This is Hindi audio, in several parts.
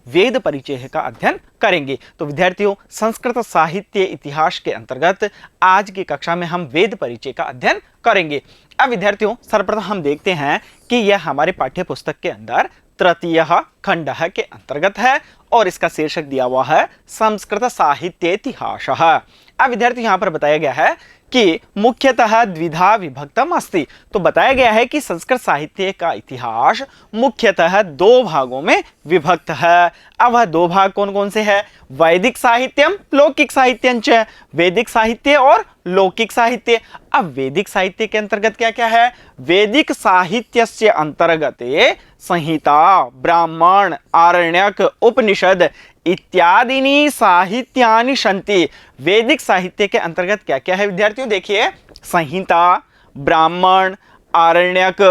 वेद परिचय का अध्ययन करेंगे। तो विद्यार्थियों, संस्कृत साहित्य इतिहास के अंतर्गत आज की कक्षा में हम वेद परिचय का अध्ययन करेंगे। अब विद्यार्थियों, सर्वप्रथम हम देखते हैं कि यह हमारे पाठ्य पुस्तक के अंदर तृतीय खंड के अंतर्गत है और इसका शीर्षक दिया हुआ है संस्कृत साहित्य इतिहास। अब विद्यार्थी यहाँ पर बताया गया है कि मुख्यतः द्विधा विभक्तम अस्ति। तो बताया गया है कि संस्कृत साहित्य का इतिहास मुख्यतः दो भागों में विभक्त है। अब वह दो भाग कौन कौन से हैं? वैदिक साहित्यम लौकिक साहित्यंच। वैदिक साहित्य और लौकिक साहित्य। अब वैदिक साहित्य के अंतर्गत क्या क्या है? वैदिक साहित्यस्य अंतर्गत संहिता, ब्राह्मण, आरण्यक, उपनिषद इत्यादि साहित्यानि सन्ति। वैदिक साहित्य के अंतर्गत क्या क्या है विद्यार्थियों? देखिए, संहिता, ब्राह्मण, आरण्यक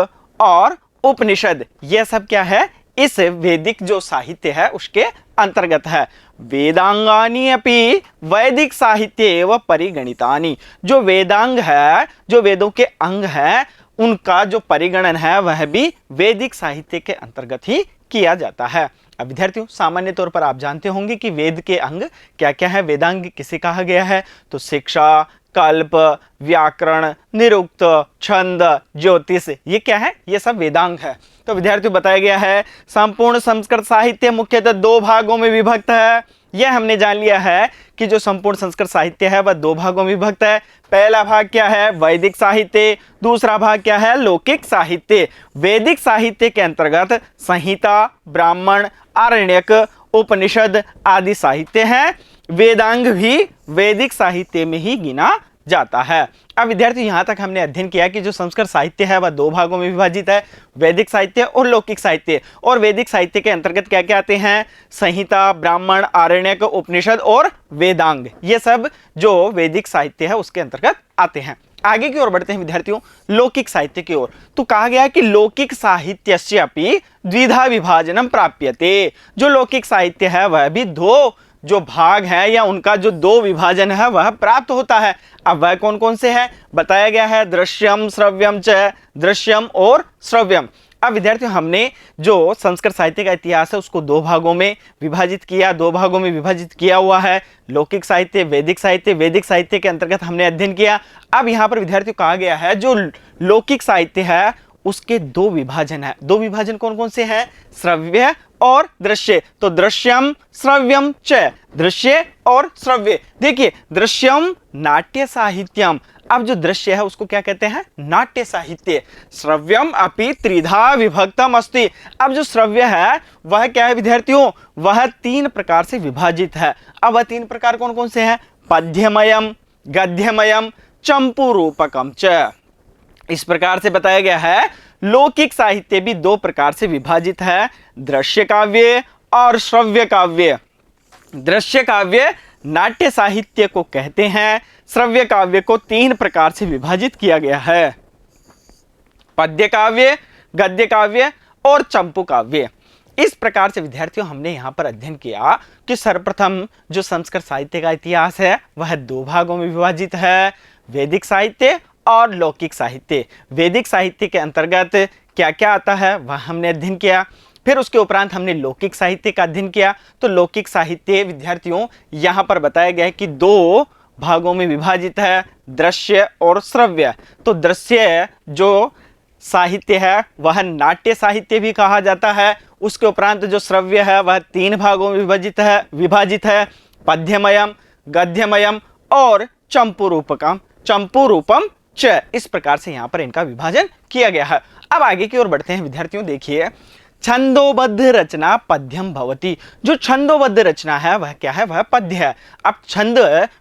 और उपनिषद, यह सब क्या है? इस वैदिक जो साहित्य है उसके अंतर्गत है। वेदांगानि अपि वैदिक साहित्य एवं परिगणितानि। जो वेदांग है, जो वेदों के अंग है, उनका जो परिगणन है वह भी वैदिक साहित्य के अंतर्गत ही किया जाता है। अब विद्यार्थियों, सामान्य तौर पर आप जानते होंगे कि वेद के अंग क्या क्या है। वेदांग किसे कहा गया है? तो शिक्षा, कल्प, व्याकरण, निरुक्त, छंद, ज्योतिष, ये क्या है? ये सब वेदांग है। तो विद्यार्थियों, बताया गया है संपूर्ण संस्कृत साहित्य मुख्यतः दो भागों में विभक्त है। यह हमने जान लिया है कि जो संपूर्ण संस्कृत साहित्य है वह दो भागों में विभक्त है। पहला भाग क्या है? वैदिक साहित्य। दूसरा भाग क्या है? लौकिक साहित्य। वैदिक साहित्य के अंतर्गत संहिता, ब्राह्मण, आरण्यक, उपनिषद आदि साहित्य हैं। वेदांग भी वैदिक साहित्य में ही गिना जाता है। अब विद्यार्थी, यहां तक हमने अध्ययन किया कि जो संस्कृत साहित्य है वह दो भागों में विभाजित है, वैदिक साहित्य और लौकिक साहित्य। और वैदिक साहित्य के अंतर्गत क्या क्या आते हैं? संहिता, ब्राह्मण, आरण्यक, उपनिषद और वेदांग, ये सब जो वैदिक साहित्य है उसके अंतर्गत आते हैं। आगे की ओर बढ़ते हैं विद्यार्थियों, लौकिक साहित्य की ओर। तो कहा गया है कि लौकिक साहित्यस्य अपि द्विधा विभाजनम प्राप्यते। जो लौकिक साहित्य है वह भी दो जो भाग है या उनका जो दो विभाजन है वह प्राप्त होता है। अब वह कौन कौन से हैं? बताया गया है दृश्यम, श्रव्यम च। दृश्यम और श्रव्यम। अब विद्यार्थियों, हमने जो संस्कृत साहित्य का इतिहास है उसको दो भागों में विभाजित किया, दो भागों में विभाजित किया हुआ है। लौकिक साहित्य, वैदिक साहित्य। वैदिक साहित्य के अंतर्गत हमने अध्ययन किया। अब यहाँ पर विद्यार्थियों कहा गया है जो लौकिक साहित्य है उसके दो विभाजन है। दो विभाजन कौन कौन से हैं? श्रव्य और दृश्य। तो दृश्यम, श्रव्यम च। दृश्य और श्रव्य। देखिए, दृश्यम नाट्य साहित्यम। अब जो दृश्य है उसको क्या कहते हैं? नाट्य साहित्य। श्रव्यम अपि त्रिधा विभक्तम अस्ति। अब जो श्रव्य है वह क्या है विद्यार्थियों? वह तीन प्रकार से विभाजित है। अब वह तीन प्रकार कौन कौन से हैं? पद्यमयम, गद्यमयम, चंपू रूपकम च। इस प्रकार से बताया गया है लौकिक साहित्य भी दो प्रकार से विभाजित है, दृश्य काव्य और श्रव्य काव्य। दृश्य काव्य नाट्य साहित्य को कहते हैं। श्रव्य काव्य को तीन प्रकार से विभाजित किया गया है, पद्य काव्य, गद्य काव्य और चंपू काव्य। इस प्रकार से विद्यार्थियों, हमने यहाँ पर अध्ययन किया कि सर्वप्रथम जो संस्कृत साहित्य का इतिहास है वह दो भागों में विभाजित है, वैदिक साहित्य और लौकिक साहित्य। वैदिक साहित्य के अंतर्गत क्या क्या आता है वह हमने अध्ययन किया। फिर उसके उपरांत हमने लौकिक साहित्य का अध्ययन किया। तो लौकिक साहित्य विद्यार्थियों यहाँ पर बताया गया है कि दो भागों में विभाजित है, दृश्य और श्रव्य। तो दृश्य जो साहित्य है वह नाट्य साहित्य भी कहा जाता है। उसके उपरांत जो श्रव्य है वह तीन भागों में विभाजित है, पद्यमयम, गद्यमयम और चंपू रूपम च। इस प्रकार से यहाँ पर इनका विभाजन किया गया है। अब आगे की ओर बढ़ते हैं विद्यार्थियों। देखिए, छंदोबद्ध रचना पद्यम भवति। जो छंदोबद्ध रचना है वह क्या है? वह पद्य है। अब छंद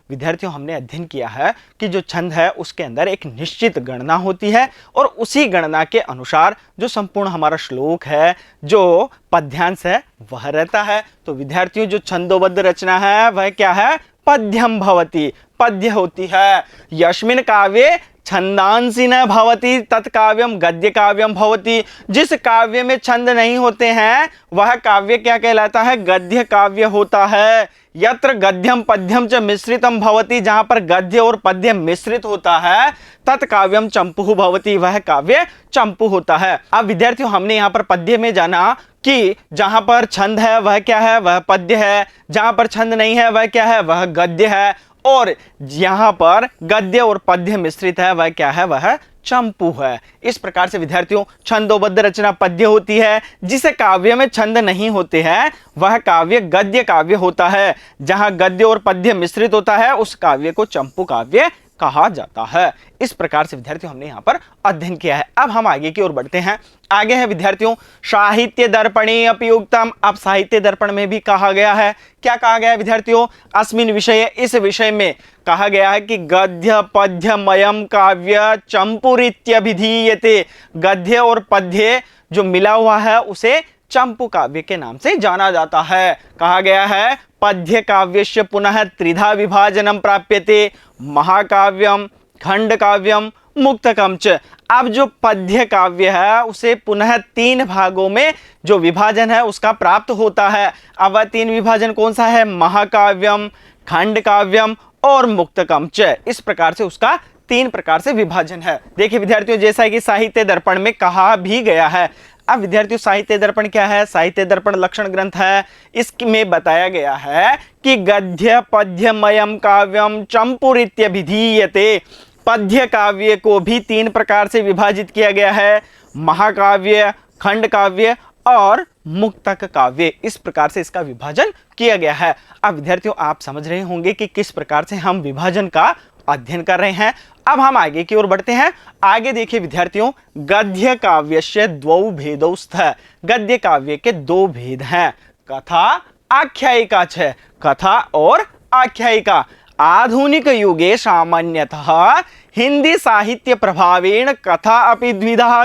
विद्यार्थियों, हमने अध्ययन किया है कि जो छंद है उसके अंदर एक निश्चित गणना होती है और उसी गणना के अनुसार जो संपूर्ण हमारा श्लोक है, जो पद्यांश है, वह रहता है। तो विद्यार्थियों, जो छंदोबद्ध रचना है वह क्या है? पद्यम भवति, पद्य होती है। यस्मिन् काव्ये छंदांसी न भवति तत्काव्यम गद्य काव्यम भवति। जिस काव्य में छंद नहीं होते हैं वह काव्य क्या कहलाता है? गद्य काव्य होता है। यत्र गद्यम पद्यम च मिश्रितम भवति, जहां पर गद्य और पद्य मिश्रित होता है, तत्काव्यम चंपू भवति, वह काव्य चंपू होता है। अब विद्यार्थियों हमने यहाँ पर पद्य में जाना कि जहां पर छंद है वह क्या है? वह पद्य है। जहां पर छंद नहीं है वह क्या है? वह गद्य है। और यहां पर गद्य और पद्य मिश्रित है वह क्या है? वह चंपू है। इस प्रकार से विद्यार्थियों छंदोबद्ध रचना पद्य होती है। जिस काव्य में छंद नहीं होते हैं वह काव्य गद्य काव्य होता है। जहां गद्य और पद्य मिश्रित होता है उस काव्य को चंपू काव्य कहा जाता है। इस प्रकार से विद्यार्थियों हमने यहाँ पर अध्ययन किया है। अब हम आगे की ओर बढ़ते हैं। आगे है विद्यार्थियों साहित्य दर्पणे अपि उक्तम। अब साहित्य दर्पण में भी कहा गया है, क्या कहा गया है विद्यार्थियों? अस्मिन विषय, इस विषय में कहा गया है कि गद्य पद्यमयम काव्य चंपुरित्यभिधीयते। गद्य और पद्य जो मिला हुआ है उसे चंपू काव्य के नाम से जाना जाता है। कहा गया है पद्य काव्यस्य पुनः त्रिधा विभाजनम प्राप्यते, महाकाव्यम, खंड काव्यम, मुक्तकम च। अब जो पद्य काव्य है उसे पुनः 3 भागों में जो विभाजन है उसका प्राप्त होता है। अब वह 3 विभाजन कौन सा है? महाकाव्यम, खंड काव्यम और मुक्तकम च। इस प्रकार से उसका 3 प्रकार से विभाजन है। देखिए विद्यार्थियों जैसा कि साहित्य दर्पण में कहा भी गया है। अब विद्यार्थियों साहित्य दर्पण क्या है? साहित्य दर्पण लक्षण ग्रंथ है। इसमें बताया गया है कि गद्य पद्यमयम काव्यम चंपुरित्यभिधीयते। पद्य काव्य को भी 3 प्रकार से विभाजित किया गया है, महाकाव्य, खंड काव्य और मुक्तक काव्य। इस प्रकार से इसका विभाजन किया गया है। अब विद्यार्थियों आप समझ रहे होंगे कि किस प्रकार से हम विभाजन का अध्ययन कर रहे हैं। अब हम आगे की ओर बढ़ते हैं। आगे देखिए विद्यार्थियों गद्य काव्यस्य द्वौ भेदौ स्तः। गद्य काव्य के 2 भेद हैं, कथा आख्यायिका च। कथा और आख्यायिका। आधुनिक युगे सामान्यतः हिंदी साहित्य प्रभावेण कथा अपि द्विधा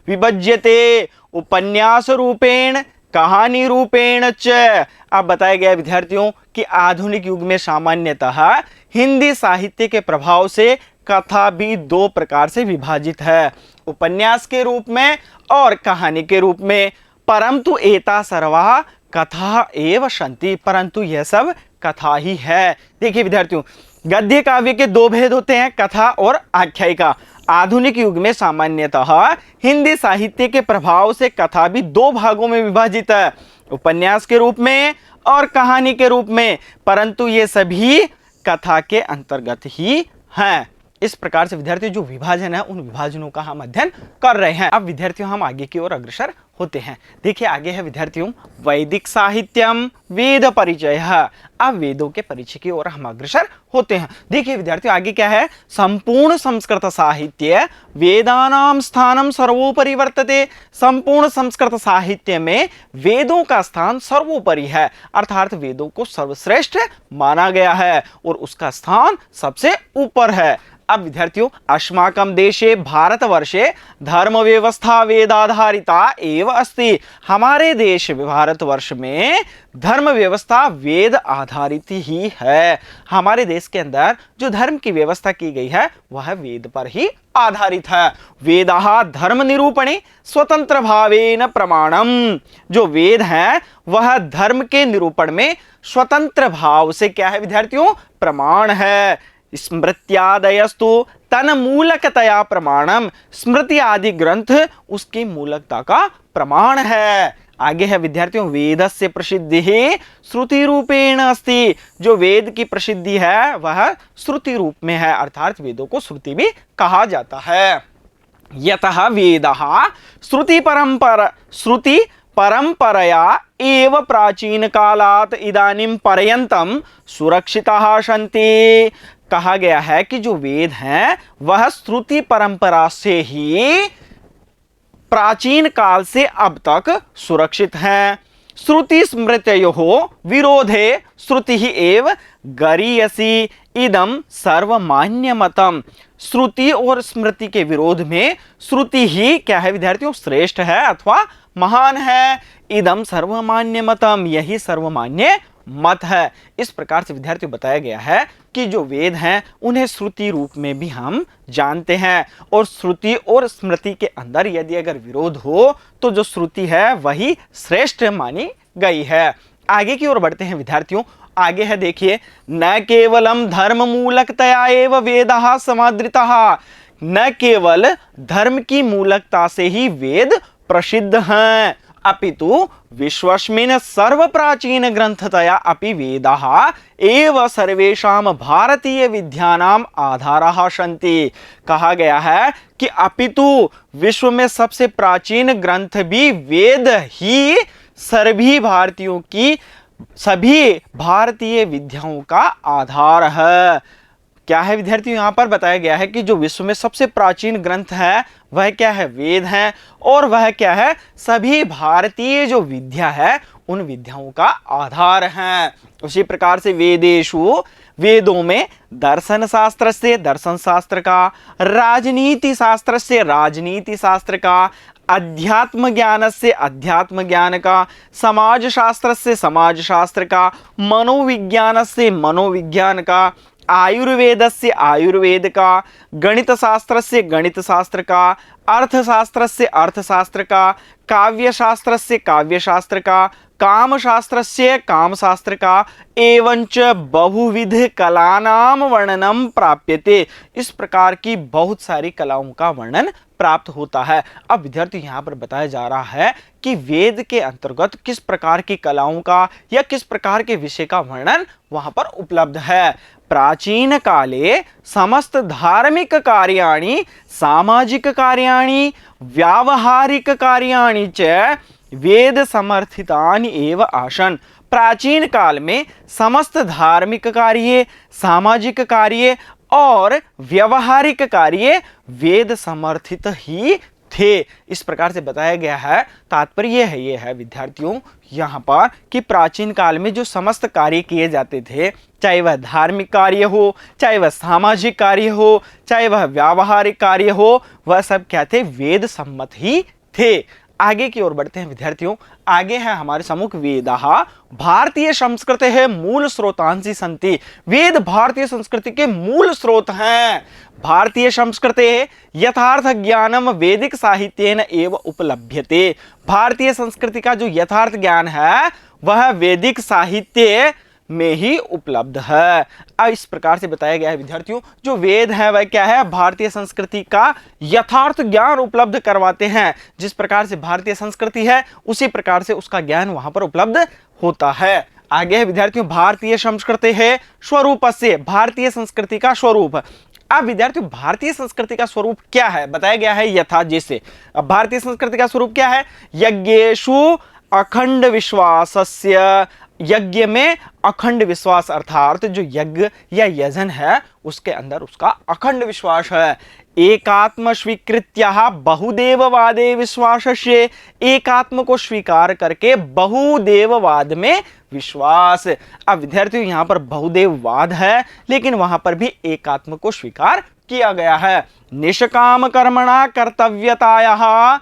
विभज्यते उपन्यास रूपेण कहानी रूपेण च। अब बताया गया विद्यार्थियों कि आधुनिक युग में सामान्यतः हिंदी साहित्य के प्रभाव से कथा भी 2 प्रकार से विभाजित है, उपन्यास के रूप में और कहानी के रूप में। परंतु एता सर्वा कथा एव सन्ति, परंतु यह सब कथा ही है। देखिए विद्यार्थियों गद्य काव्य के 2 भेद होते हैं, कथा और आख्यायिका। आधुनिक युग में सामान्यतः हिंदी साहित्य के प्रभाव से कथा भी 2 भागों में विभाजित है, उपन्यास के रूप में और कहानी के रूप में, परंतु ये सभी कथा के अंतर्गत ही हैं। इस प्रकार से विद्यार्थियों जो विभाजन है उन विभाजनों का हम अध्ययन कर रहे हैं। अब विद्यार्थियों हम आगे की ओर अग्रसर होते हैं। देखिए आगे है विद्यार्थियों वैदिक साहित्यम वेद परिचय। अब वेदों के परिचय की ओर हम अग्रसर होते हैं। देखिए विद्यार्थियों आगे क्या है? संपूर्ण संस्कृत साहित्य वेदानाम स्थानम सर्वोपरि वर्तते। संपूर्ण संस्कृत साहित्य में वेदों का स्थान सर्वोपरि है, अर्थात वेदों को सर्वश्रेष्ठ माना गया है और उसका स्थान सबसे ऊपर है। अब विद्यार्थियों अस्माकं देशे भारतवर्षे धर्म व्यवस्था वेदाधारिता एव अस्ति। हमारे देश भारतवर्ष में धर्म व्यवस्था वेद आधारित ही है। हमारे देश के अंदर जो धर्म की व्यवस्था की गई है वह वेद पर ही आधारित है। वेदाः धर्म निरूपणे स्वतंत्र भावेन प्रमाणम। जो वेद है वह धर्म के निरूपण में स्वतंत्र भाव से क्या है विद्यार्थियों? प्रमाण है। स्मृत्यादयस्तु तन्मूलकतया प्रमाणम। स्मृति आदि ग्रंथ उसकी मूलकता का प्रमाण है। आगे है विद्यार्थियों वेदस्य प्रसिद्धि श्रुति रूपेण अस्ति। जो वेद की प्रसिद्धि है वह श्रुति रूप में है, अर्थात वेदों को श्रुति भी कहा जाता है। यतः वेदः श्रुति परंपरया एव प्राचीन कालात् इदानीं पर्यन्तं सुरक्षिताः सन्ति। कहा गया है कि जो वेद हैं वह श्रुति परंपरा से ही प्राचीन काल से अब तक सुरक्षित हैं। श्रुति स्मृतयोः विरोधे श्रुति ही एव गरीयसी इदम सर्वमान्य मतम। श्रुति और स्मृति के विरोध में श्रुति ही क्या है विद्यार्थियों? श्रेष्ठ है अथवा महान है। इदम सर्वमान्य मतम, यही सर्वमान्य मत है। इस प्रकार से विद्यार्थियों बताया गया है कि जो वेद हैं उन्हें श्रुति रूप में भी हम जानते हैं, और श्रुति और स्मृति के अंदर यदि अगर विरोध हो तो जो श्रुति है वही श्रेष्ठ मानी गई है। आगे की ओर बढ़ते हैं विद्यार्थियों। आगे है देखिए, न केवलम धर्म मूलकतया एव वेदः समादृतः, न केवल धर्म की मूलकता से ही वेद प्रसिद्ध हैं, अपितु विश्वस्मिन् सर्व प्राचीन ग्रंथतया अपि वेदाः एव सर्वेषां भारतीय विद्यानाम आधारः सन्ति। कहा गया है कि अपितु विश्व में सबसे प्राचीन ग्रंथ भी वेद ही सभी भारतीयों की, सभी भारतीय विद्याओं का आधार है। क्या है विद्यार्थियों, यहां पर बताया गया है कि जो विश्व में सबसे प्राचीन ग्रंथ है वह क्या है, वेद है, और वह क्या है, सभी भारतीय जो विद्या है उन विद्याओं का आधार है। उसी प्रकार से वेदेषु, वेदों में दर्शन शास्त्र से दर्शन शास्त्र का, राजनीति शास्त्र से राजनीति शास्त्र का, अध्यात्म ज्ञान से अध्यात्म ज्ञान का, समाज शास्त्र से समाज शास्त्र का, मनोविज्ञान से मनोविज्ञान का, आयुर्वेद से आयुर्वेद का, गणित शास्त्र से गणित शास्त्र का, अर्थशास्त्र से अर्थशास्त्र का, काव्य शास्त्र से काव्य शास्त्र का, काम शास्त्र से काम शास्त्र का, एवंच बहुविध कलानाम वर्णनम प्राप्यते। इस प्रकार की बहुत सारी कलाओं का वर्णन प्राप्त होता है। अब विद्यार्थी यहाँ पर बताया जा रहा है कि वेद के अंतर्गत किस प्रकार की कलाओं का या किस प्रकार के विषय का वर्णन वहां पर उपलब्ध है। प्राचीन काले समस्त धार्मिक कार्याणि, सामाजिक कार्याणि, व्यावहारिक कार्याणि च वेद समर्थितानि एव आसन। प्राचीन काल में समस्त धार्मिक कार्य, सामाजिक कार्य और व्यवहारिक कार्य वेद समर्थित ही थे। इस प्रकार से बताया गया है। तात्पर्य ये है विद्यार्थियों यहाँ पर कि प्राचीन काल में जो समस्त कार्य किए जाते थे, चाहे वह धार्मिक कार्य हो, चाहे वह सामाजिक कार्य हो, चाहे वह व्यावहारिक कार्य हो, वह सब क्या थे, वेद सम्मत ही थे। आगे की ओर बढ़ते हैं विद्यार्थियों। आगे है हमारे सम्मुख वेदाः भारतीय संस्कृति है मूल स्रोतांसि सन्ति। वेद भारतीय संस्कृति के मूल स्रोत हैं। भारतीय संस्कृति यथार्थ ज्ञानम वैदिक साहित्येन एव उपलभ्यते। भारतीय संस्कृति का जो यथार्थ ज्ञान है वह वैदिक साहित्य में ही उपलब्ध है। अब इस प्रकार से बताया गया है विद्यार्थियों, जो वेद है वह क्या है, भारतीय संस्कृति का यथार्थ ज्ञान उपलब्ध करवाते हैं। जिस प्रकार से भारतीय संस्कृति है उसी प्रकार से उसका ज्ञान वहां पर उपलब्ध होता है। आगे है विद्यार्थियों, भारतीय संस्कृति है स्वरूप से, भारतीय संस्कृति का स्वरूप। अब विद्यार्थियों भारतीय संस्कृति का स्वरूप क्या है, बताया गया है यथा जैसे। अब भारतीय संस्कृति का स्वरूप क्या है, यज्ञेषु अखंड विश्वासस्य। यज्ञ में अखंड विश्वास, अर्थात जो यज्ञ या यजन है उसके अंदर उसका अखंड विश्वास है। एकात्म स्वीकृत्या बहुदेववादे विश्वासस्य। एकात्म को स्वीकार करके बहुदेववाद में विश्वास। अब विद्यार्थियों यहाँ पर बहुदेववाद है लेकिन वहां पर भी एकात्म को स्वीकार किया गया है। निष्काम कर्मणा कर्तव्यतायाः।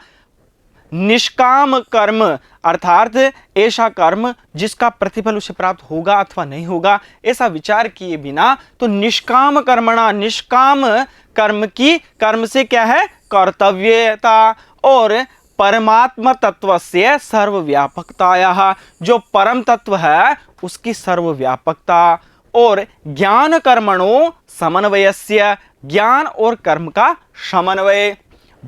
निष्काम कर्म अर्थात ऐसा कर्म जिसका प्रतिफल उसे प्राप्त होगा अथवा नहीं होगा ऐसा विचार किए बिना, तो निष्काम कर्मणा, निष्काम कर्म की, कर्म से क्या है, कर्तव्यता। और परमात्म तत्व से सर्वव्यापकतायाः। जो परम तत्व है उसकी सर्वव्यापकता। और ज्ञान कर्मणो समन्वयस्य। ज्ञान और कर्म का समन्वय।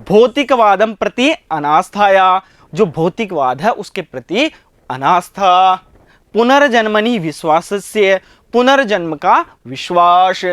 भौतिकवादम प्रति अनास्थाया। जो भौतिकवाद है उसके प्रति अनास्था। पुनर्जन्मनि विश्वासस्य। पुनर्जन्म का विश्वास।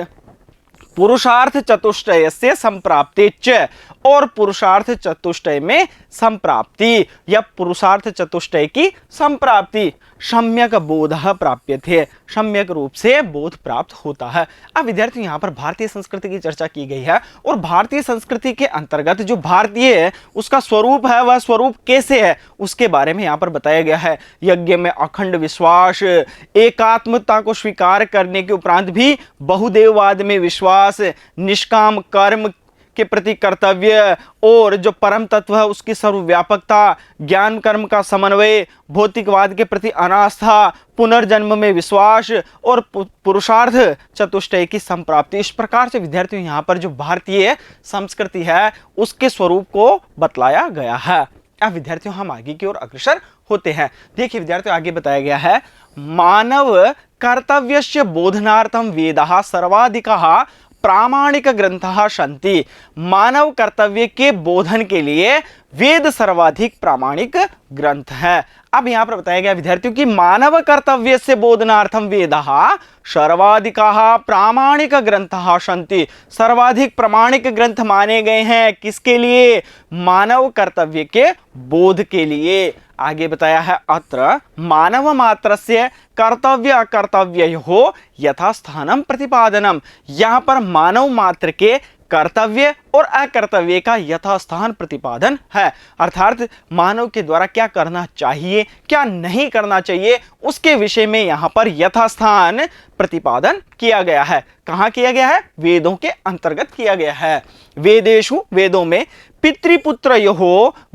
पुरुषार्थ चतुष्टय से संप्राप्ति च। और पुरुषार्थ चतुष्टय में संप्राप्ति या पुरुषार्थ चतुष्टय की संप्राप्ति। सम्यक बोध प्राप्यते। सम्यक रूप से बोध प्राप्त होता है। अब विद्यार्थी यहाँ पर भारतीय संस्कृति की चर्चा की गई है और भारतीय संस्कृति के अंतर्गत जो भारतीय है उसका स्वरूप है वह स्वरूप कैसे है उसके बारे में यहाँ पर बताया गया है। यज्ञ में अखंड विश्वास, एकात्मता को स्वीकार करने के उपरांत भी बहुदेववाद में विश्वास, निष्काम कर्म के प्रति कर्तव्य और जो परम तत्व है उसकी सर्वव्यापकता, ज्ञान कर्म का समन्वय, भौतिकवाद के प्रति अनास्था, पुनर्जन्म में विश्वास और पुरुषार्थ चतुष्टय की संप्राप्ति। इस प्रकार से विद्यार्थियों यहाँ पर जो भारतीय संस्कृति है उसके स्वरूप को बतलाया गया है। अब विद्यार्थियों हम आगे की ओर अग्रसर होते हैं। देखिए विद्यार्थियों आगे बताया गया है, मानव कर्तव्यस्य बोधनार्थम वेदः सर्वाधिकः प्रामाणिक ग्रंथः सन्ति। मानव कर्तव्य के बोधन के लिए वेद सर्वाधिक प्रामाणिक ग्रंथ है। अब यहाँ पर बताया गया विद्यार्थियों की मानव कर्तव्य से बोधनार्थम वेदः सर्वाधिकः प्रामाणिक ग्रंथः सन्ति। सर्वाधिक प्रामाणिक ग्रंथ माने गए हैं किसके लिए? मानव कर्तव्य के बोध के लिए। आगे बताया है, अत्र मानव मात्रस्य कर्तव्य अकर्तव्ययोः यथास्थानं प्रतिपादनम। यहाँ पर मानव मात्र के कर्तव्य और अकर्तव्य का यथास्थान प्रतिपादन है। अर्थात मानव के द्वारा क्या करना चाहिए क्या नहीं करना चाहिए उसके विषय में यहाँ पर यथास्थान प्रतिपादन किया गया है। कहाँ किया गया है? वेदों के अंतर्गत किया गया है। वेदेषु वेदों में पितृपुत्रयोः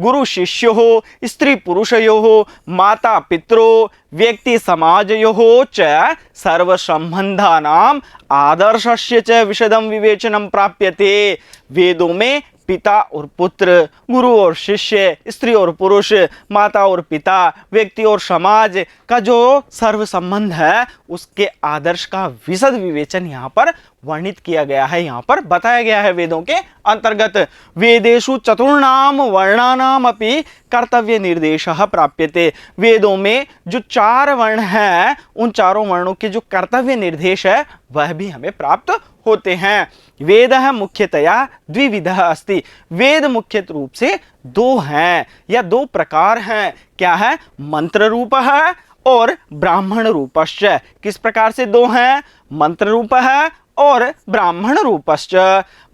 गुरु शिष्योः स्त्री पुरुषयोः माता पित्रो व्यक्ति समाजयोः च सर्वसंबंधानां आदर्शस्य च विशदं विवेचनं प्राप्यते। वेदों में पिता और पुत्र, गुरु और शिष्य, स्त्री और पुरुष, माता और पिता, व्यक्ति और समाज का जो सर्व संबंध है उसके आदर्श का विशद विवेचन यहाँ पर वर्णित किया गया है, यहाँ पर बताया गया है वेदों के अंतर्गत। वेदेषु चतुर्णाम वर्णानाम अपि कर्तव्य निर्देशः प्राप्यते। वेदों में जो 4 वर्ण हैं उन चारों वर्णों के जो कर्तव्य निर्देश है वह भी हमें प्राप्त होते हैं। वेदः मुख्यतया द्विविधः अस्ति। वेद मुख्य रूप से 2 हैं या 2 प्रकार हैं। क्या है? मंत्र रूपः और ब्राह्मण रूपश्च। किस प्रकार से 2 हैं? मंत्र रूपः और ब्राह्मण रूपश्च।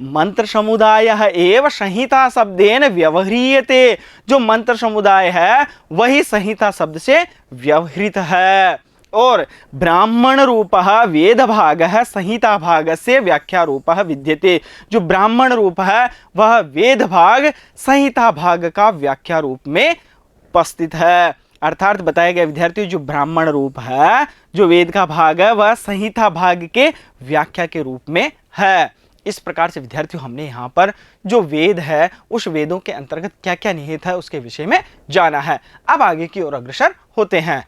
मंत्र समुदायः एव संहिता शब्देन व्यवह्रियते। जो मंत्र समुदाय है वही संहिता शब्द से व्यवहृत है। और ब्राह्मण रूपः वेद भागः संहिता भागस्य व्याख्या रूपः विद्यते। जो ब्राह्मण रूप है वह वेद भाग संहिता भाग का व्याख्या रूप में उपस्थित है। अर्थात बताया गया विद्यार्थियों जो ब्राह्मण रूप है, जो वेद का भाग है वह संहिता भाग के व्याख्या के रूप में है। इस प्रकार से विद्यार्थियों हमने यहाँ पर जो वेद है उस वेदों के अंतर्गत क्या क्या निहित है उसके विषय में जाना है। अब आगे की ओर अग्रसर होते हैं।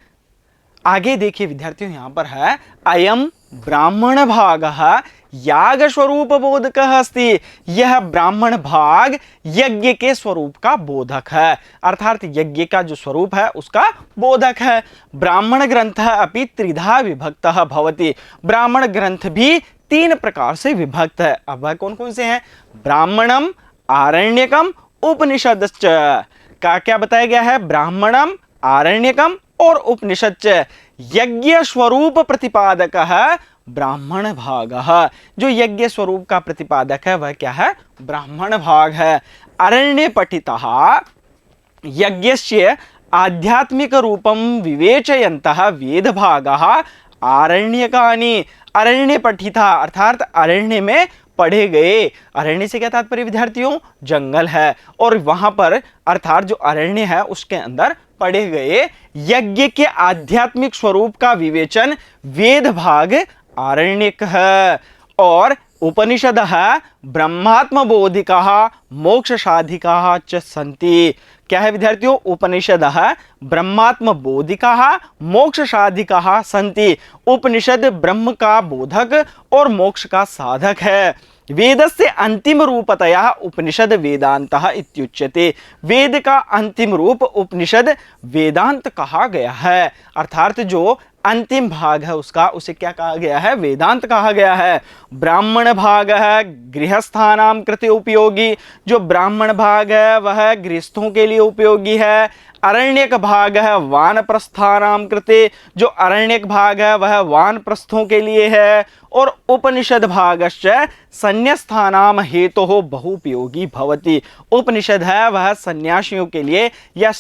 आगे देखिए विद्यार्थियों यहाँ पर है, अयम ब्राह्मण भागः याग स्वरूप बोधकः अस्ति। यह ब्राह्मण भाग यज्ञ के स्वरूप का बोधक है। अर्थात यज्ञ का जो स्वरूप है उसका बोधक है। ब्राह्मण ग्रंथः अपि त्रिधा विभक्तः भवति। ब्राह्मण ग्रंथ भी 3 प्रकार से विभक्त है। अब वह कौन कौन से हैं? ब्राह्मणम, आरण्यकम, उपनिषदश्च। का क्या बताया गया है? ब्राह्मणम, आरण्यकम और उपनिषद। यज्ञ स्वरूप प्रतिपादक है ब्राह्मण भाग। जो यज्ञ स्वरूप का प्रतिपादक है वह क्या है? ब्राह्मण भाग है। अरण्य पठितः यज्ञस्य आध्यात्मिक रूपम विवेचयन्तः वेद भागः आरण्यकानि। अरण्य पठिता अर्थात अरण्य में पढ़े गए। अरण्य से क्या तात्पर्य विद्यार्थियों? जंगल है। और वहां पर अर्थात जो अरण्य है उसके अंदर पढ़े गए यज्ञ के आध्यात्मिक स्वरूप का विवेचन वेद भाग आरण्यक है। और उपनिषद है ब्रह्मात्म बोधिका मोक्ष साधिका च सन्ति। क्या है विद्यार्थियों? उपनिषद है ब्रह्मात्म बोधिका मोक्ष साधिका सन्ति। उपनिषद ब्रह्म का बोधक और मोक्ष का साधक है। वेदस्य अंतिम रूपतया उपनिषद वेदांतः इत्युच्यते। वेद का अंतिम रूप उपनिषद वेदांत कहा गया है। अर्थात जो अंतिम भाग है उसका उसे क्या कहा गया है? वेदांत कहा गया है। ब्राह्मण भाग है गृहस्थानां कृते उपयोगी। जो ब्राह्मण भाग है वह गृहस्थों के लिए उपयोगी है। अरण्यक भाग है वानप्रस्थानां कृते। जो अरण्यक भाग है वह वानप्रस्थों के लिए है। और उपनिषद भागश्च संन्यास्थानां हेतोः बहुपयोगी भवति। उपनिषद है वह सन्यासियों के लिए या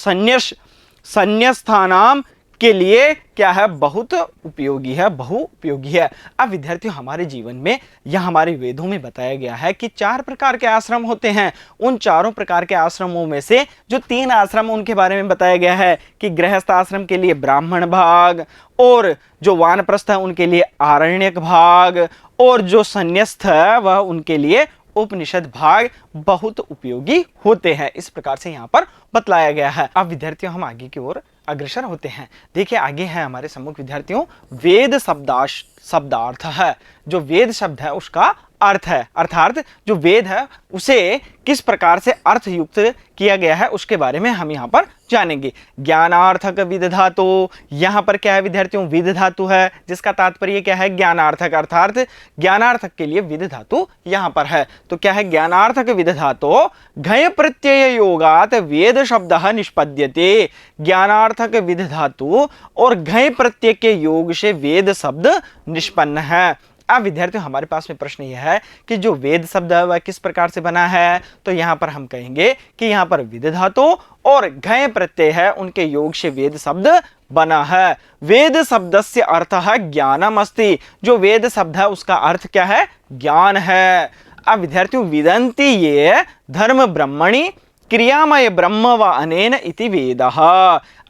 संन्यास्थानां के लिए क्या है, बहुत उपयोगी है, बहुउपयोगी है। अब विद्यार्थियों हमारे जीवन में या हमारे वेदों में बताया गया है कि 4 प्रकार के आश्रम होते हैं। उन चारों प्रकार के आश्रमों में से जो 3 आश्रम उनके बारे में बताया गया है कि गृहस्थ आश्रम के लिए ब्राह्मण भाग, और जो वानप्रस्थ है उनके लिए आरण्यक भाग, और जो संन्यास्त है वह उनके लिए उपनिषद भाग बहुत उपयोगी होते हैं। इस प्रकार से यहाँ पर बतलाया गया है। अब विद्यार्थियों हम आगे की ओर अग्रसर होते हैं। देखिए आगे है हमारे सम्मुख विद्यार्थियों वेद शब्दार्थ है। जो वेद शब्द है उसका अर्थ है, अर्थात जो वेद है उसे किस प्रकार से अर्थ युक्त किया गया है उसके बारे में हम यहाँ पर जानेंगे। ज्ञानार्थक विद धातु, यहाँ पर क्या है विद्यार्थियों, विद धातु है, जिसका तात्पर्य क्या है, ज्ञानार्थक, अर्थात ज्ञानार्थक के लिए विद धातु यहाँ पर है। तो क्या है, ज्ञानार्थक विद धातु घय प्रत्यय योगात वेद शब्द निष्पद्यते। ज्ञानार्थक विद धातु और घय प्रत्यय के योग से वेद शब्द निष्पन्न है। अब विद्यार्थियों हमारे पास में प्रश्न यह है कि जो वेद शब्द है वह किस प्रकार से बना है। तो यहाँ पर हम कहेंगे कि यहाँ पर विद धातु और घय प्रत्यय है, उनके योग से वेद शब्द बना है। वेद शब्द से अर्थ है ज्ञानम अस्ति। जो वेद शब्द है उसका अर्थ क्या है, ज्ञान है। अब विद्यार्थियों विदन्ति ये धर्म ब्रह्मणि क्रियामय ब्रह्म व अनेन इति वेदः।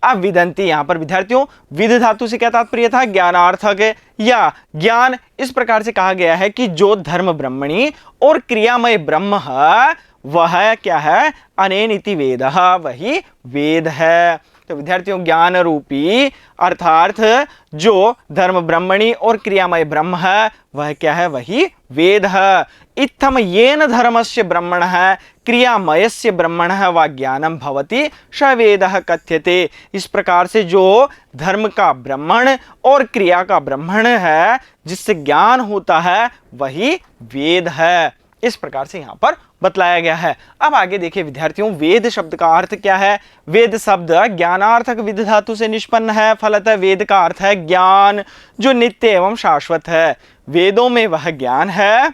अब विदन्ति यहाँ पर विद्यार्थियों विद धातु से क्या तात्पर्य था, ज्ञानार्थक या ज्ञान। इस प्रकार से कहा गया है कि जो धर्म ब्रह्मणि और क्रियामय ब्रह्म है वह क्या है, अनेन इति वेदः, वही वेद है। तो विद्यार्थियों ज्ञान रूपी अर्थात जो धर्म ब्रह्मणि और क्रियामय ब्रह्म है वह क्या है, वही वेद है। इत्थम येन धर्मस्य ब्रह्मणः क्रियामयस्य ब्रह्मणः व ज्ञानम भवति स वेदः कथ्यते। इस प्रकार से जो धर्म का ब्राह्मण और क्रिया का ब्राह्मण है जिससे ज्ञान होता है वही वेद है। इस प्रकार से यहाँ पर बतलाया गया है। अब आगे देखिए विद्यार्थियों वेद शब्द का अर्थ क्या है। वेद शब्द ज्ञानार्थक विद धातु से निष्पन्न है, फलतः वेद का अर्थ है ज्ञान जो नित्य एवं शाश्वत है। वेदों में वह ज्ञान है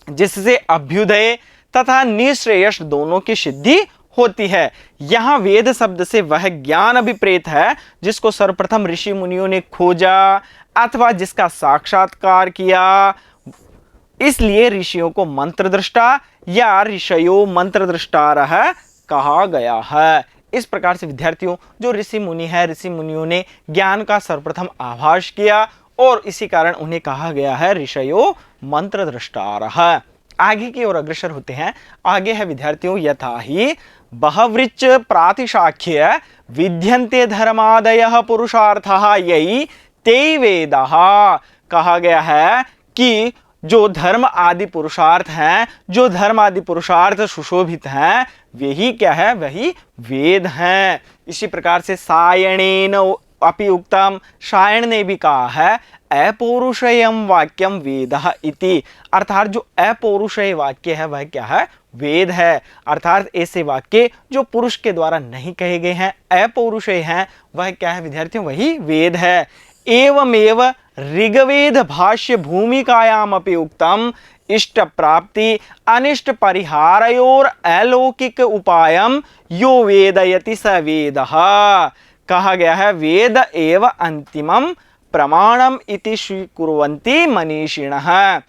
जिससे अभ्युदय तथा निश्रेयस दोनों की सिद्धि होती है। यहाँ वेद शब्द से वह ज्ञान अभिप्रेत है जिसको सर्वप्रथम ऋषि मुनियों ने खोजा अथवा जिसका साक्षात्कार किया, इसलिए ऋषियों को मंत्र दृष्टा या ऋषयो मंत्र दृष्टारः कहा गया है। इस प्रकार से विद्यार्थियों जो ऋषि मुनि है, ऋषि मुनियों ने ज्ञान का सर्वप्रथम आभास किया और इसी कारण उन्हें कहा गया है ऋषयो मंत्र दृष्टारः। आगे की ओर अग्रसर होते हैं। आगे है विद्यार्थियों यथा ही बहवृच प्रातिशाख्य विद्यन्ते धर्मादयः पुरुषार्थः यही ते वेदः। कहा गया है कि जो धर्म आदि पुरुषार्थ हैं, जो धर्म आदि पुरुषार्थ सुशोभित हैं, वही क्या है, वही वेद हैं। इसी प्रकार से सायणेन अपि उक्तम, सायण ने भी कहा है अपौरुषेयम वाक्यम वेदः इति, अर्थात जो अपौरुषेय वाक्य है वह क्या है, वेद है। अर्थात ऐसे वाक्य जो पुरुष के द्वारा नहीं कहे गए हैं, अपौरुषेय हैं, वह क्या है विद्यार्थियों, वही वेद है। एवमेव ऋग्वेद भाष्य भूमिकायाम अपि उक्तम इष्ट प्राप्ति अनिष्ट परिहारयोर अलौकिक उपायम यो वेदयति स वेदः। कहा गया है वेद एव अंतिमम प्रमाणम इति स्वीकुर्वन्ति मनीषिणः।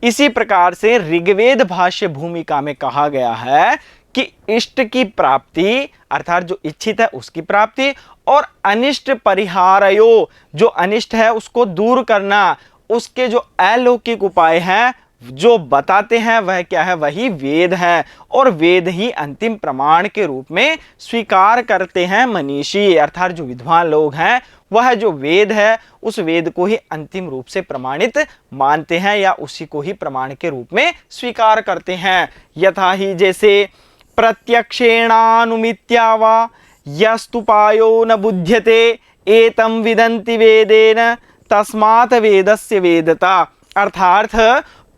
इसी प्रकार से ऋग्वेद भाष्य भूमिका में कहा गया है कि इष्ट की प्राप्ति अर्थात जो इच्छित है उसकी प्राप्ति और अनिष्ट परिहारयो, जो अनिष्ट है उसको दूर करना, उसके जो अलौकिक उपाय हैं जो बताते हैं वह क्या है, वही वेद है। और वेद ही अंतिम प्रमाण के रूप में स्वीकार करते हैं मनीषी, अर्थात जो विद्वान लोग हैं वह जो वेद है उस वेद को ही अंतिम रूप से प्रमाणित मानते हैं या उसी को ही प्रमाण के रूप में स्वीकार करते हैं। यथा ही जैसे प्रत्यक्षेणानुमित्या वा यस्तुपायो न बुध्यते एतम विदन्ति वेदेन तस्मात् वेदस्य वेदता। अर्थात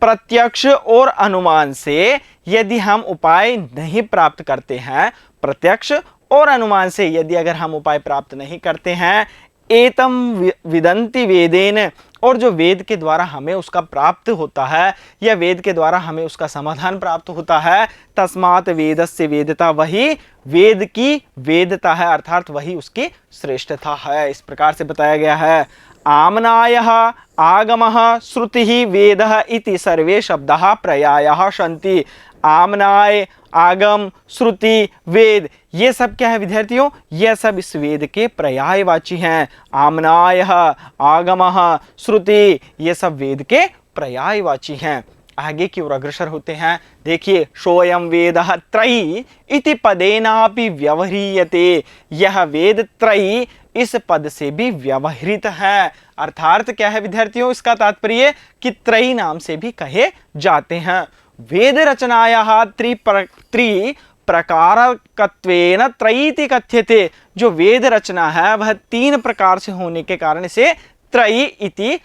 प्रत्यक्ष और अनुमान से यदि हम उपाय नहीं प्राप्त करते हैं, प्रत्यक्ष और अनुमान से यदि अगर हम उपाय प्राप्त नहीं करते हैं, एतम विदन्ति वेदेन, और जो वेद के द्वारा हमें उसका प्राप्त होता है या वेद के द्वारा हमें उसका समाधान प्राप्त होता है, तस्मात् वेदस्य वेदता, वही वेद की वेदता है, अर्थात वही उसकी श्रेष्ठता है। इस प्रकार से बताया गया है। आमनायः आगमः श्रुतिः वेदः इति सर्वे शब्दाः पर्यायाः सन्ति। आमनाय, आगम, श्रुति, वेद, ये सब क्या है विद्यार्थियों? ये सब इस वेद के पर्यायवाची हैं। आमनायः, आगमः, श्रुति, ये सब वेद के पर्यायवाची हैं। आगे की ओर अग्रसर होते हैं। देखिए, सोयम वेदः त्रयी इति पदेनापि व्यवह्रियते। यह वेद त्रयी इस पद से भी व्यवहृत है। अर्थात क्या है विद्यार्थियों? इसका तात्पर्य कि त्रयी नाम से भी कहे जाते हैं। वेद रचनायाः प्रकारकत्वेन त्रयीति कथ्यते। जो वेद रचना है वह 3 प्रकार से होने के कारण से त्रयी इति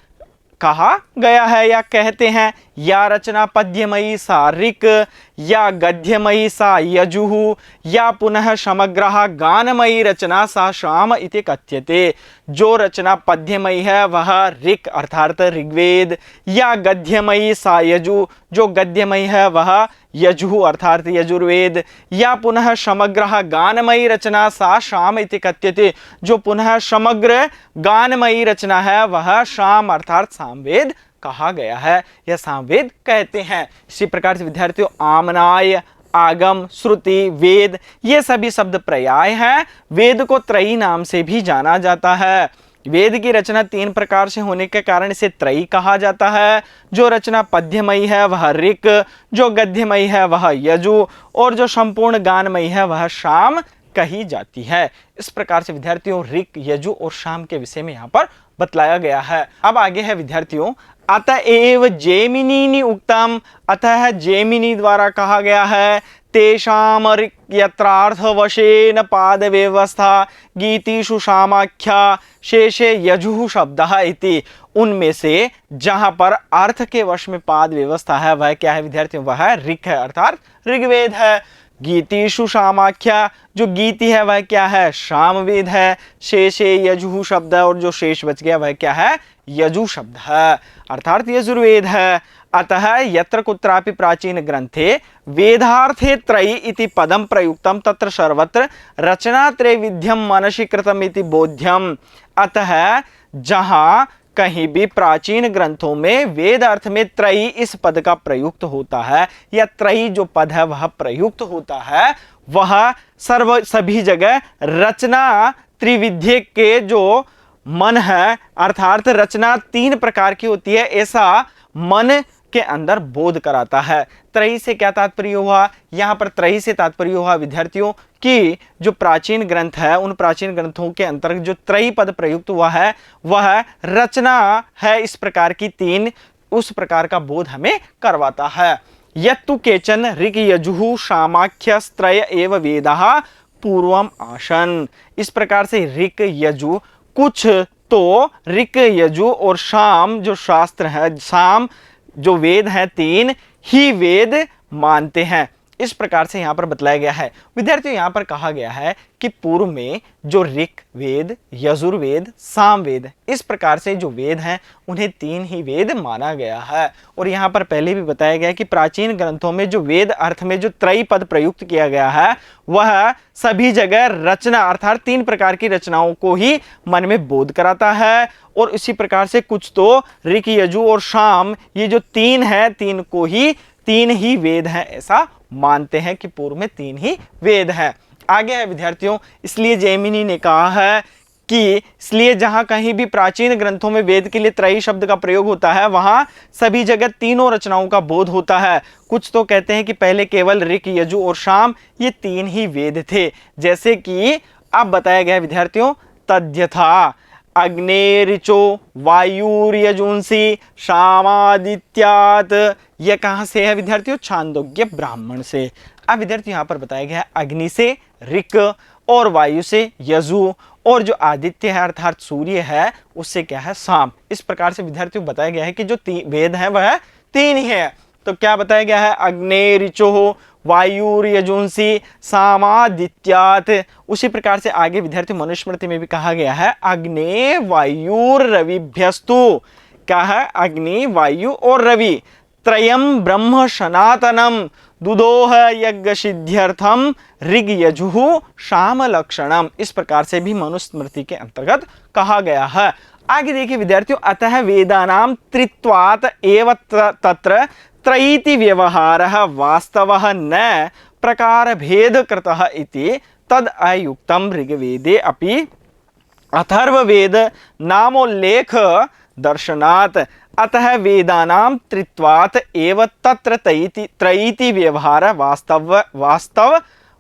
कहा गया है या कहते हैं। या रचना पद्यमयी सा ऋक्, या गद्यमयी सा यजुः, या पुनः समग्रः गानमयी रचना सा साम इति कथ्यते। जो रचना पद्यमयी है वह ऋक् अर्थात ऋग्वेद, या गद्यमयी सा यजु, जो गद्यमयी है वह यजुः अर्थात यजुर्वेद, या पुनः समग्रः गानमयी रचना सा साम इति कथ्यते। जो पुनः समग्र गानमयी रचना है वह साम अर्थात सामवेद कहा गया है या सामवेद कहते हैं। इसी प्रकार से विद्यार्थियों, आमनाय, आगम, श्रुति, वेद, ये सभी शब्द पर्याय हैं। वेद को त्रयी नाम से भी जाना जाता है। वेद की रचना 3 प्रकार से होने के कारण इसे त्रयी कहा जाता है। जो रचना पद्यमयी है वह ऋक्, जो गद्यमयी है वह यजु, और जो संपूर्ण गानमयी है वह साम कही जाती है। इस प्रकार से विद्यार्थियों ऋक्, यजु और साम के विषय में यहाँ पर बतलाया गया है। अब आगे है विद्यार्थियों, अतएव जैमिनी उक्तम, अतः जैमिनी द्वारा कहा गया है। तेषाम यत्रार्थवशेन पाद व्यवस्था गीतिषु सामाख्या शेषे यजुः शब्दः इति। उनमें से जहां पर अर्थ के वश में पाद व्यवस्था है वह क्या है विद्यार्थियों? वह ऋक् है अर्थात ऋग्वेद है। गीतिषु सामाख्या, जो गीति है वह क्या है? सामवेद है। शेषे यजुः शब्द, और जो शेष बच गया वह क्या है? यजु शब्द है अर्थात यजुर्वेद है। अतः यत्र कुत्रापि प्राचीन ग्रंथे वेदार्थे त्रयी इति पदम प्रयुक्तम तत्र सर्वत्र रचना त्रैविध्यम मनसि कृतम इति बोध्यम। अतः जहां कहीं भी प्राचीन ग्रंथों में वेद अर्थ में त्रयी इस पद का प्रयुक्त होता है या त्रयी जो पद है वह प्रयुक्त होता है, वह सभी जगह रचना त्रिविध्य के जो मन है अर्थात रचना 3 प्रकार की होती है ऐसा मन के अंदर बोध कराता है। त्रयी से क्या तात्पर्य हुआ? यहाँ पर त्रयी से तात्पर्य हुआ विद्यार्थियों कि जो प्राचीन ग्रंथ है उन प्राचीन ग्रंथों के अंतर्गत जो त्रयी पद प्रयुक्त हुआ है वह रचना है इस प्रकार की 3, उस प्रकार का बोध हमें करवाता है। यत्तु केचन ऋक् यजुः सामाख्यस्त्रय एव वेदाः पूर्वम आसन। इस प्रकार से ऋक् यजु, कुछ तो ऋक् यजु और साम जो शास्त्र है, साम जो वेद हैं 3 ही वेद मानते हैं। इस प्रकार से यहाँ पर बतलाया गया है। विद्यार्थियों यहाँ पर कहा गया है कि पूर्व में जो ऋक् वेद, यजुर्वेद, सामवेद इस प्रकार से जो वेद हैं उन्हें 3 ही वेद माना गया है। और यहाँ पर पहले भी बताया गया कि प्राचीन ग्रंथों में जो वेद अर्थ में जो त्रयी पद प्रयुक्त किया गया है वह सभी जगह रचना अर्थात 3 प्रकार की रचनाओं को ही मन में बोध कराता है। और इसी प्रकार से कुछ तो ऋक्, यजु और साम ये जो 3 है 3 को ही 3 ही वेद हैं ऐसा मानते हैं कि पूर्व में 3 ही वेद हैं। आगे है विद्यार्थियों, इसलिए जैमिनी ने कहा है कि इसलिए जहां कहीं भी प्राचीन ग्रंथों में वेद के लिए त्रयी शब्द का प्रयोग होता है वहां सभी जगह तीनों रचनाओं का बोध होता है। कुछ तो कहते हैं कि पहले केवल ऋक्, यजु और साम ये 3 ही वेद थे, जैसे कि अब बताया गया विद्यार्थियों तद्यथा अग्नेरिचो वायुर्यजुंसी सामादित्यात्। यह कहां से है विद्यार्थियों? छांदोग्य ब्राह्मण से। अब विद्यार्थियों यहां पर बताया गया है अग्नि से ऋक् और वायु से यजु और जो आदित्य है अर्थात सूर्य है उससे क्या है? साम। इस प्रकार से विद्यार्थियों बताया गया है कि जो वेद है वह 3 ही है। तो क्या बताया गया है? अग्नेरिचो वायुर्यजुंसी सामादित्यात्। उसी प्रकार से आगे विद्यार्थी मनुस्मृति में भी कहा गया है अग्ने वायुर्रविभ्यस्तु। क्या है, अग्नि, वायु और रवि, त्रयम ब्रह्म सनातनम दुदोह यज्ञ सिद्ध्यर्थम ऋग यजुः शाम लक्षणम, इस प्रकार से भी मनुस्मृति के अंतर्गत कहा गया है। आगे देखिए विद्यार्थियों, अतः वेदानाम त्रित्वात् एव तत्र त्रयीति व्यवहारः वास्तवः न प्रकार भेद कृतः इति तद अयुक्तम ऋग्वेदे अपि अथर्ववेद नामोल्लेख दर्शनात्, अतः वेदानां त्रित्वात् एव तत्र त्रयीति व्यवहार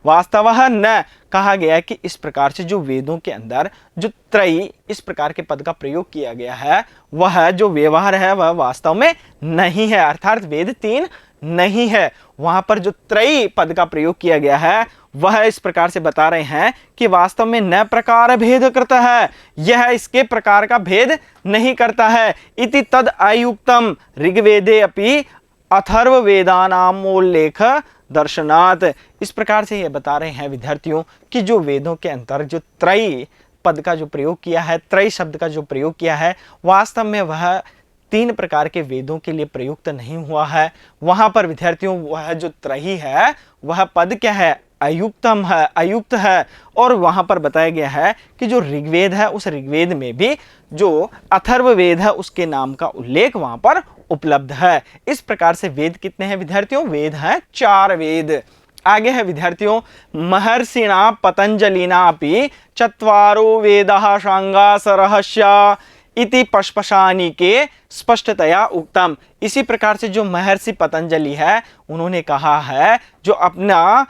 वास्तवः न, कहा गया कि इस प्रकार से जो वेदों के अंदर जो त्रयी इस प्रकार के पद का प्रयोग किया गया है, वह जो व्यवहार है वह वास्तव में नहीं है, अर्थात वेद तीन नहीं है। वहां पर जो त्रयी पद का प्रयोग किया गया है वह इस प्रकार से बता रहे हैं कि वास्तव में न प्रकार भेद करता है, यह इसके प्रकार का भेद नहीं करता है। इति तद अयुक्तम ऋग्वेदे अपि अथर्ववेदानामोल्लेख दर्शनात्, इस प्रकार से यह बता रहे हैं विद्यार्थियों कि जो वेदों के अंतर जो त्रयी पद का जो प्रयोग किया है, त्रयी शब्द का जो प्रयोग किया है, वास्तव में वह तीन प्रकार के वेदों के लिए प्रयुक्त नहीं हुआ है। वहां पर विद्यार्थियों वह जो त्रयी है वह पद क्या है, अयुक्तम है, अयुक्त है। और वहां पर बताया गया है कि जो ऋग्वेद है उस ऋग्वेद में भी जो अथर्ववेद है उसके नाम का उल्लेख वहां पर उपलब्ध है। इस प्रकार से वेद कितने हैं विद्यार्थियों, वेद हैं 4 वेद। आगे है विद्यार्थियों, महर्षिणा पतंजलिना अपि चत्वारो वेदः सांगास रहस्या इति पशपशानी के स्पष्टतया उक्तम, इसी प्रकार से जो महर्षि पतंजलि है उन्होंने कहा है जो अपना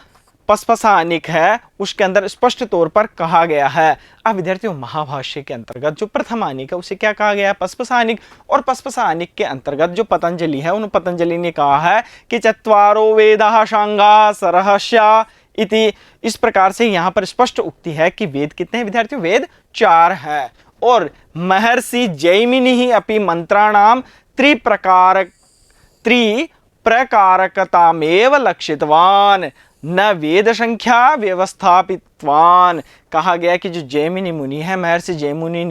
पशपशानिक है उसके अंदर स्पष्ट तौर पर कहा गया है। अब विद्यार्थियों महाभाष्य के अंतर्गत जो प्रथम आनिक है उसे क्या कहा गया है, पशपशानिक। और पशपशानिक के अंतर्गत जो पतंजलि है उन पतंजलि ने कहा है कि चत्वारो वेदः सांगास रहस्या इति, इस प्रकार से यहाँ पर स्पष्ट उक्ति है कि वेद कितने हैं विद्यार्थियों, वेद 4 है। और महर्षि जैमिनिः अपि मंत्राणाम त्रिप्रकारकतामेव लक्षितवान न वेद संख्या व्यवस्थापितवान, कहा गया कि जो जैमिनी मुनि है, महर्षि जैमिनी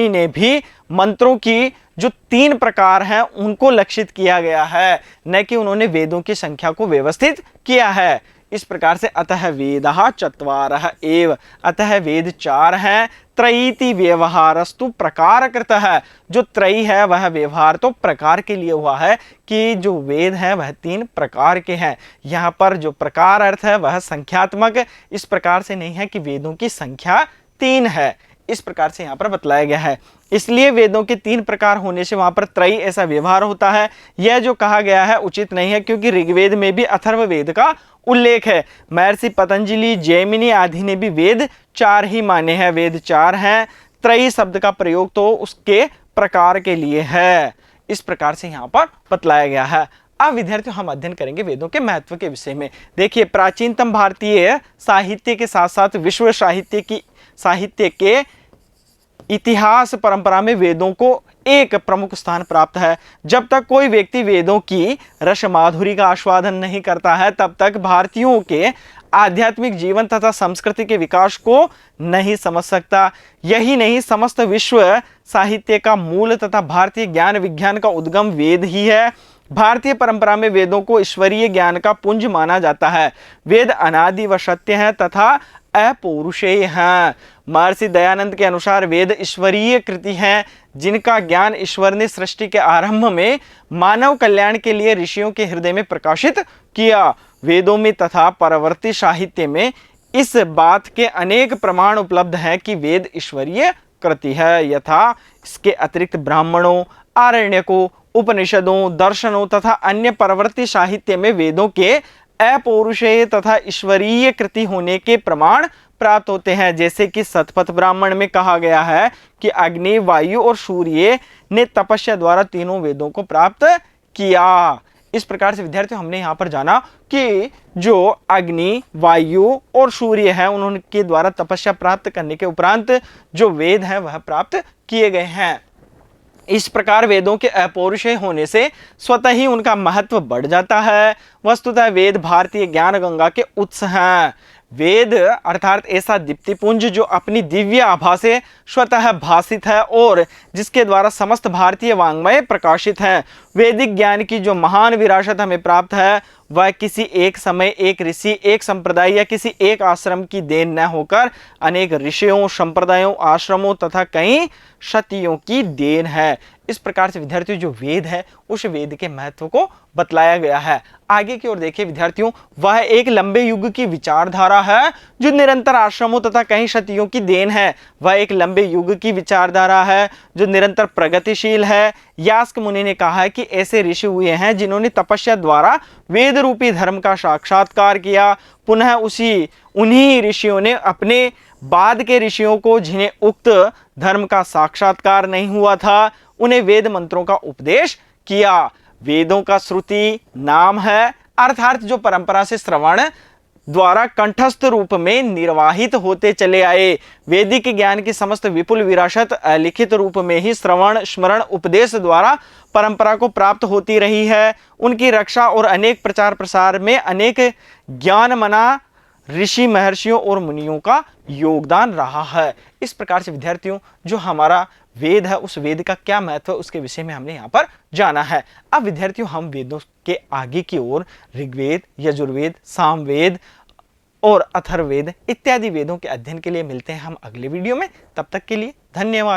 ने भी मंत्रों की जो 3 प्रकार हैं उनको लक्षित किया गया है, न कि उन्होंने वेदों की संख्या को व्यवस्थित किया है। इस प्रकार से अतः वेदः चत्वारः एव, अतः वेद 4 हैं। त्रयीति व्यवहारस्तु प्रकारकृत है, जो त्रयी है वह व्यवहार तो प्रकार के लिए हुआ है कि जो वेद है वह 3 प्रकार के हैं। यहाँ पर जो प्रकार अर्थ है वह संख्यात्मक इस प्रकार से नहीं है कि वेदों की संख्या 3 है, इस प्रकार से यहाँ पर बतलाया गया है। इसलिए वेदों के 3 प्रकार होने से वहां पर त्रयी ऐसा व्यवहार होता है। यह जो कहा गया है उचित नहीं है, क्योंकि ऋग्वेद में भी अथर्ववेद का उल्लेख है। महर्षि पतंजलि, जैमिनी आदि ने भी वेद 4 ही माने हैं, वेद 4 हैं। त्रयी शब्द का प्रयोग तो उसके प्रकार के लिए है, इस प्रकार से यहाँ पर बतलाया गया है। अब विद्यार्थियों हम अध्ययन करेंगे वेदों के महत्व के विषय में। देखिए प्राचीनतम भारतीय साहित्य के साथ साथ विश्व साहित्य के इतिहास परंपरा में वेदों को एक प्रमुख स्थान प्राप्त है। जब तक कोई व्यक्ति वेदों की रस माधुरी का आस्वादन नहीं करता है तब तक भारतीयों के आध्यात्मिक जीवन तथा संस्कृति के विकास को नहीं समझ सकता। यही नहीं, समस्त विश्व साहित्य का मूल तथा भारतीय ज्ञान विज्ञान का उद्गम वेद ही है। भारतीय परंपरा में वेदों को ईश्वरीय ज्ञान का पुंज माना जाता है। वेद अनादि व सत्य हैं तथा अपौरुषेय हैं। महर्षि दयानंद के अनुसार वेद ईश्वरीय कृति हैं जिनका ज्ञान ईश्वर ने सृष्टि के आरंभ में मानव कल्याण के लिए ऋषियों के हृदय में प्रकाशित किया। वेदों में तथा परवर्ती साहित्य में इस बात के अनेक प्रमाण उपलब्ध हैं कि वेद ईश्वरीय कृति है। यथा इसके अतिरिक्त ब्राह्मणों, आरण्यकों, उपनिषदों, दर्शनों तथा अन्य परवर्ती साहित्य में वेदों के अपौरुषेय तथा ईश्वरीय कृति होने के प्रमाण प्राप्त होते हैं। जैसे कि शतपथ ब्राह्मण में कहा गया है कि अग्नि, वायु और सूर्य ने तपस्या द्वारा तीनों वेदों को प्राप्त किया। इस प्रकार से विद्यार्थियों हमने यहाँ पर जाना कि जो अग्नि, वायु और सूर्य है उनके द्वारा तपस्या प्राप्त करने के उपरांत जो वेद हैं वह प्राप्त किए गए हैं। इस प्रकार वेदों के अपौरुषेय होने से स्वतः ही उनका महत्व बढ़ जाता है। वस्तुतः वेद भारतीय ज्ञान गंगा के उत्स हैं। वेद अर्थात ऐसा दीप्तिपुंज जो अपनी दिव्य आभा से स्वतः भासित है और जिसके द्वारा समस्त भारतीय वाङ्मय प्रकाशित है। वैदिक ज्ञान की जो महान विरासत हमें प्राप्त है वह किसी एक समय, एक ऋषि, एक संप्रदाय या किसी एक आश्रम की देन न होकर अनेक ऋषियों, संप्रदायों, आश्रमों तथा कई शतियों की देन है। इस प्रकार से विद्यार्थियों जो वेद है उस वेद के महत्व को बतलाया गया है। आगे की ओर देखिए विद्यार्थियों, वह एक लंबे युग की विचारधारा है जो निरंतर आश्रमों तथा कई शतियों की देन है। वह एक लंबे युग की विचारधारा है जो निरंतर प्रगतिशील है। यास्क मुनि ने कहा है कि ऐसे ऋषि हुए हैं जिन्होंने तपस्या द्वारा वेद रूपी धर्म का साक्षात्कार किया। पुनः उन्हीं ऋषियों ने अपने बाद के ऋषियों को, जिन्हें उक्त धर्म का साक्षात्कार नहीं हुआ था, उन्हें वेद मंत्रों का उपदेश किया। वेदों का श्रुति नाम है, अर्थात जो परंपरा से श्रवण द्वारा कंठस्थ रूप में निर्वाहित होते चले आए। वैदिक ज्ञान की समस्त विपुल विरासत लिखित रूप में ही श्रवण, स्मरण, उपदेश द्वारा परंपरा को प्राप्त होती रही है। उनकी रक्षा और अनेक प्रचार प्रसार में अनेक ज्ञान मना ऋषि, महर्षियों और मुनियों का योगदान रहा है। इस प्रकार से विद्यार्थियों जो हमारा वेद है उस वेद का क्या महत्व है उसके विषय में हमने यहाँ पर जाना है। अब विद्यार्थियों हम वेदों के आगे की ओर ऋग्वेद, यजुर्वेद, सामवेद और अथर्ववेद इत्यादि वेदों के अध्ययन के लिए मिलते हैं हम अगले वीडियो में। तब तक के लिए धन्यवाद।